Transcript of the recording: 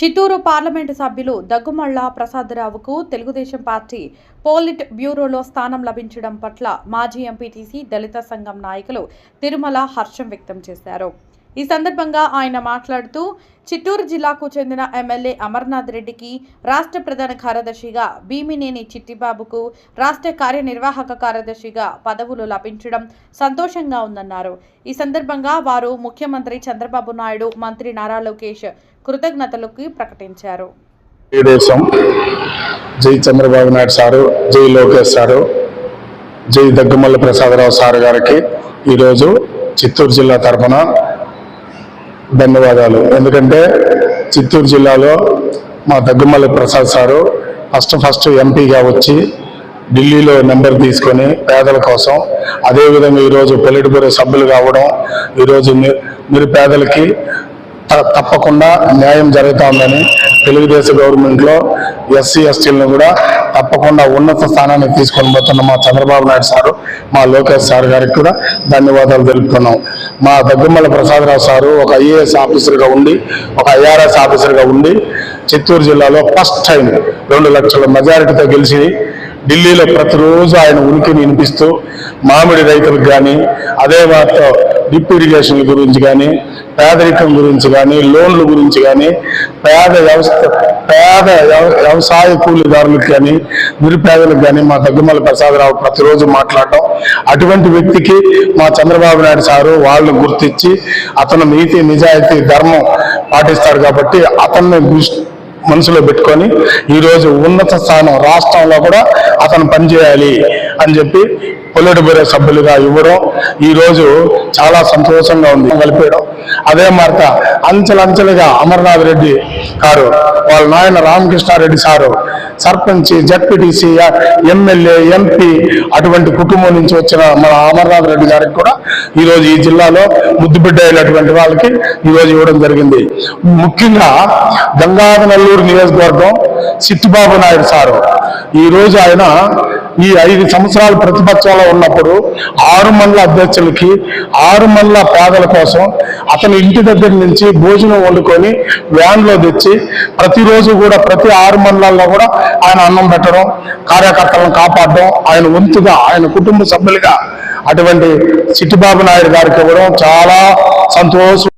Chittoor parliament సభ్యులు Daggumalla ప్రసాదరావుకు Telugu Desam party polit బ్యూరోలో స్థానం లభించడం పట్ల మాజీ ఎంపీటీసీ దళిత సంఘం నాయకులు తిరుమల హర్షం వ్యక్తం చేశారు. ఈ సందర్భంగా ఆయన మాట్లాడుతూ చిత్తూరు జిల్లాకు చెందిన ఎమ్మెల్యే అమర్నాథ్ రెడ్డికి రాష్ట్ర ప్రధాన కార్యదర్శిగా భీమినేని చిట్టిబాబుకు రాష్ట్ర కార్యనిర్వాహక కార్యదర్శిగా పదవులు లభించడం సంతోషంగా ఉందన్నారు. ఈ సందర్భంగా వారు ముఖ్యమంత్రి చంద్రబాబు నాయుడు, మంత్రి నారా లోకేష్ కృతజ్ఞతలకు ప్రకటించారు. జై చంద్రబాబు నాయుడు సారు, జై లోకేష్ సారు, జై దగ్గుమల్ల ప్రసాదరావు సార్ గారికి ఈరోజు చిత్తూరు జిల్లా తరఫున ధన్యవాదాలు. ఎందుకంటే చిత్తూరు జిల్లాలో మా దగ్గుమల్ల ప్రసాద్ సారు ఫస్ట్ ఎంపీగా వచ్చి ఢిల్లీలో నెంబర్ తీసుకొని పేదల కోసం, అదేవిధంగా ఈరోజు పొలిట్ బ్యూరో సభ్యులు కావడం, ఈరోజు నిరుపేదలకి తప్పకుండా న్యాయం జరుగుతుందని తెలుగుదేశం గవర్నమెంట్లో ఎస్సీ ఎస్టీలను కూడా తప్పకుండా ఉన్నత స్థానాన్ని తీసుకొని పోతున్న మా చంద్రబాబు నాయుడు సారు, మా లోకేష్ సార్ గారికి కూడా ధన్యవాదాలు తెలుపుతున్నాం. మా దగ్గుమల్ల ప్రసాదరావు సారు ఒక ఐఏఎస్ ఆఫీసర్గా ఉండి, ఒక ఐఆర్ఎస్ ఆఫీసర్గా ఉండి చిత్తూరు జిల్లాలో ఫస్ట్ టైం 2 లక్షల మెజారిటీతో గెలిచి ఢిల్లీలో ప్రతిరోజు ఆయన ఉనికిని వినిపిస్తూ మామిడి రైతులకు కానీ, అదే వాటితో డ్రిప్ ఇరిగేషన్ల గురించి కానీ, పేదరికం గురించి కానీ, లోన్ల గురించి కానీ, పేద వ్యవసాయ కూలీదారులకు కానీ, నిరుపేదలకు కానీ మా దగ్గుమల్ల ప్రసాదరావు ప్రతిరోజు మాట్లాడటం, అటువంటి వ్యక్తికి మా చంద్రబాబు నాయుడు సారు వాళ్ళని గుర్తించి అతను నీతి నిజాయితీ ధర్మం పాటిస్తాడు కాబట్టి అతన్ని మనసులో పెట్టుకొని ఈరోజు ఉన్నత స్థానం రాష్ట్రంలో కూడా అతను పనిచేయాలి అని చెప్పి పొలిట్ బ్యూరో సభ్యులుగా ఇవ్వడం ఈరోజు చాలా సంతోషంగా ఉంది. కలిపేయడం అదే మాట అంచెలంచెలుగా అమర్నాథ్ రెడ్డి గారు, వాళ్ళ నాయన Ramakrishna Reddy sir sarpanch, ZPTC, MLA, MP అటువంటి కుటుంబం నుంచి వచ్చిన మన అమర్నాథ్ రెడ్డి గారికి కూడా ఈరోజు ఈ జిల్లాలో ముద్దుబిడ్డ అయినటువంటి వాళ్ళకి ఈరోజు ఇవ్వడం జరిగింది. ముఖ్యంగా గంగాధరనల్లూరు నియోజకవర్గం చిట్టిబాబు నాయుడు సారు ఈరోజు ఆయన ఈ 5 సంవత్సరాల ప్రతిపక్షంలో ఉన్నప్పుడు 6 మండల అధ్యక్షులకి 6 మండల పేదల కోసం అతను ఇంటి దగ్గర నుంచి భోజనం వండుకొని వ్యాన్లో తెచ్చి ప్రతిరోజు కూడా ప్రతి 6 మండలాల్లో కూడా ఆయన అన్నం పెట్టడం, కార్యకర్తలను కాపాడడం, ఆయన వంతుగా ఆయన కుటుంబ సభ్యులుగా అటువంటి చిట్టిబాబు నాయుడు గారికి ఇవ్వడం చాలా సంతోషం.